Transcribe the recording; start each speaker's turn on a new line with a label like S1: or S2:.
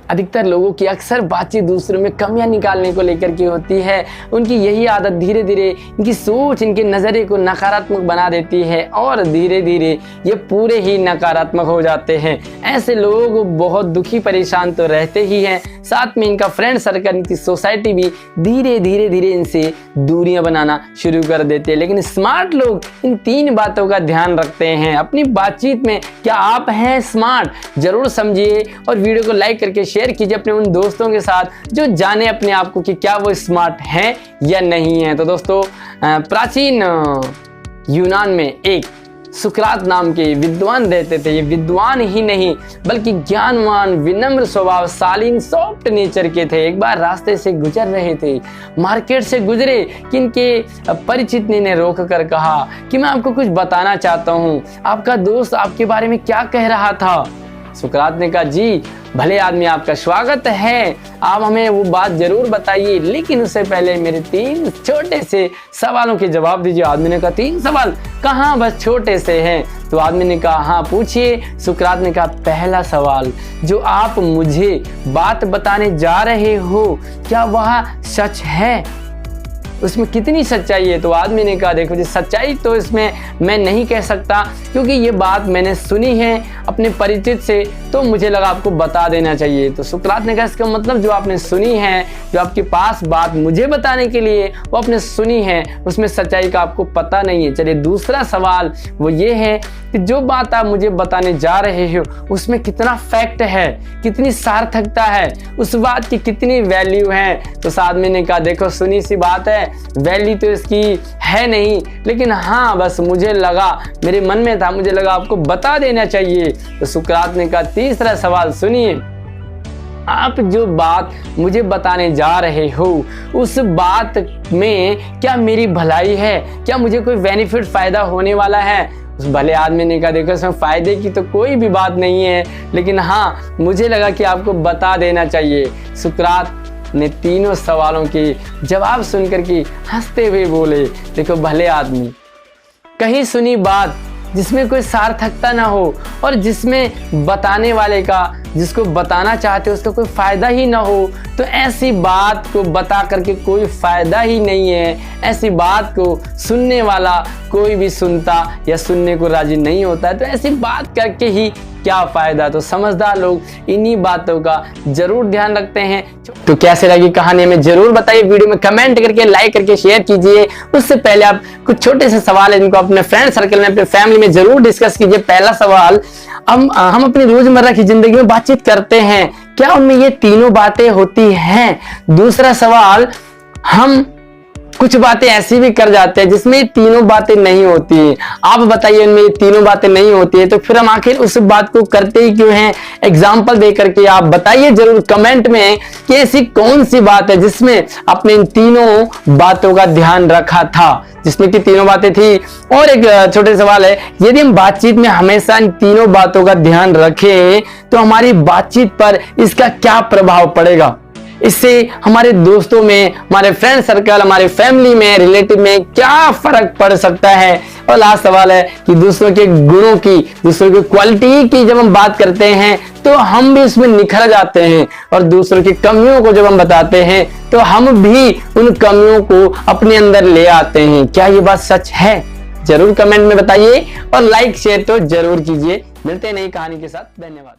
S1: अधिकतर लोगों की अक्सर बातचीत दूसरों में कमियां निकालने को लेकर के होती है। उनकी यही आदत धीरे धीरे इनकी सोच, इनके नज़रिए को नकारात्मक बना देती है और धीरे धीरे ये पूरे ही नकारात्मक हो जाते हैं। ऐसे लोग बहुत दुखी परेशान तो रहते ही हैं, साथ में इनका फ्रेंड सर्कल, इनकी सोसाइटी भी धीरे धीरे इनसे दूरियां बनाना शुरू कर देते हैं। लेकिन स्मार्ट लोग इन 3 बातों का ध्यान रखते हैं अपनी बातचीत में। क्या आप हैं स्मार्ट? जरूर समझिए और वीडियो को लाइक करके शेयर कीजिए अपने उन दोस्तों के साथ जो जाने अपने आप को कि क्या वो स्मार्ट हैं या नहीं है। तो दोस्तों, प्राचीन यूनान में एक सुकरात नाम के विद्वान रहते थे। ये विद्वान ही नहीं बल्कि ज्ञानवान, विनम्र स्वभाव, शालीन, सॉफ्ट नेचर के थे। एक बार रास्ते से गुजर रहे थे, मार्केट से गुजरे कि इनके परिचित ने रोक कर कहा कि मैं आपको कुछ बताना चाहता हूँ, आपका दोस्त आपके बारे में क्या कह रहा था। सुकरात ने कहा, जी भले आदमी, आपका स्वागत है, आप हमें वो बात जरूर बताइए, लेकिन उससे पहले मेरे 3 छोटे से सवालों के जवाब दीजिए। आदमी ने कहा, 3 सवाल? कहाँ, बस छोटे से हैं। तो आदमी ने कहा, हाँ पूछिए। सुकरात ने कहा, पहला सवाल, जो आप मुझे बात बताने जा रहे हो क्या वह सच है? उसमें कितनी सच्चाई है? तो आदमी ने कहा, देखो जी, सच्चाई तो इसमें मैं नहीं कह सकता क्योंकि ये बात मैंने सुनी है अपने परिचित से, तो मुझे लगा आपको बता देना चाहिए। तो सुकरात ने कहा, इसका मतलब जो आपने सुनी है, जो आपके पास बात मुझे बताने के लिए वो आपने सुनी है, उसमें सच्चाई का आपको पता नहीं है। चलिए, दूसरा सवाल वो ये है कि जो बात आप मुझे बताने जा रहे हो उसमें कितना फैक्ट है, कितनी सार्थकता है, उस बात की कितनी वैल्यू है। तो आदमी ने कहा, देखो सुनी सी बात है, वैल्यू तो इसकी है नहीं, लेकिन हाँ बस मुझे लगा, मेरे मन में था, मुझे लगा आपको बता देना चाहिए। तो सुकरात ने कहा, तीसरा सवाल सुनिए, आप जो बात मुझे बताने जा रहे हो उस बात में क्या मेरी भलाई है, क्या मुझे कोई बेनिफिट, फायदा होने वाला है? उस भले आदमी ने कहा, देखो इसमें फायदे की तो कोई भी बात नहीं है, लेकिन हाँ मुझे लगा कि आपको बता देना चाहिए। सुकरात ने तीनों सवालों के जवाब सुनकर के हंसते हुए बोले, देखो भले आदमी, कहीं सुनी बात जिसमें कोई सार्थकता ना हो और जिसमें बताने वाले का, जिसको बताना चाहते उसका कोई फायदा ही ना हो, तो ऐसी बात को बता करके कोई फायदा ही नहीं है। ऐसी बात को सुनने वाला कोई भी सुनता या सुनने को राजी नहीं होता है, तो ऐसी बात करके ही क्या फायदा। तो समझदार लोग इन्हीं बातों का जरूर ध्यान रखते हैं। तो कैसे लगी कहानी में जरूर बताइए, वीडियो में कमेंट करके, लाइक करके शेयर कीजिए। उससे पहले आप कुछ छोटे से सवाल है जिनको अपने फ्रेंड सर्कल में, अपने फैमिली में जरूर डिस्कस कीजिए। पहला सवाल, हम अपनी रोजमर्रा की जिंदगी में बातचीत करते हैं, क्या उनमें ये तीनों बातें होती हैं? दूसरा सवाल, हम कुछ बातें ऐसी भी कर जाते हैं जिसमें तीनों बातें नहीं होती हैं, आप बताइए उनमें ये तीनों बातें नहीं होती है, तो फिर हम आखिर उस बात को करते ही क्यों हैं? एग्जाम्पल दे करके आप बताइए जरूर कमेंट में कि ऐसी कौन सी बात है जिसमें आपने इन तीनों बातों का ध्यान रखा था, जिसमें कि तीनों बातें थी। और एक छोटे सवाल है, यदि हम बातचीत में हमेशा इन तीनों बातों का ध्यान रखें तो हमारी बातचीत पर इसका क्या प्रभाव पड़ेगा? इससे हमारे दोस्तों में, हमारे फ्रेंड सर्कल, हमारे फैमिली में, रिलेटिव में क्या फर्क पड़ सकता है? और लास्ट सवाल है कि दूसरों के गुणों की, दूसरों की क्वालिटी की जब हम बात करते हैं तो हम भी इसमें निखर जाते हैं, और दूसरों की कमियों को जब हम बताते हैं तो हम भी उन कमियों को अपने अंदर ले आते हैं। क्या ये बात सच है? जरूर कमेंट में बताइए और लाइक शेयर तो जरूर कीजिए। मिलते हैं नई कहानी के साथ। धन्यवाद।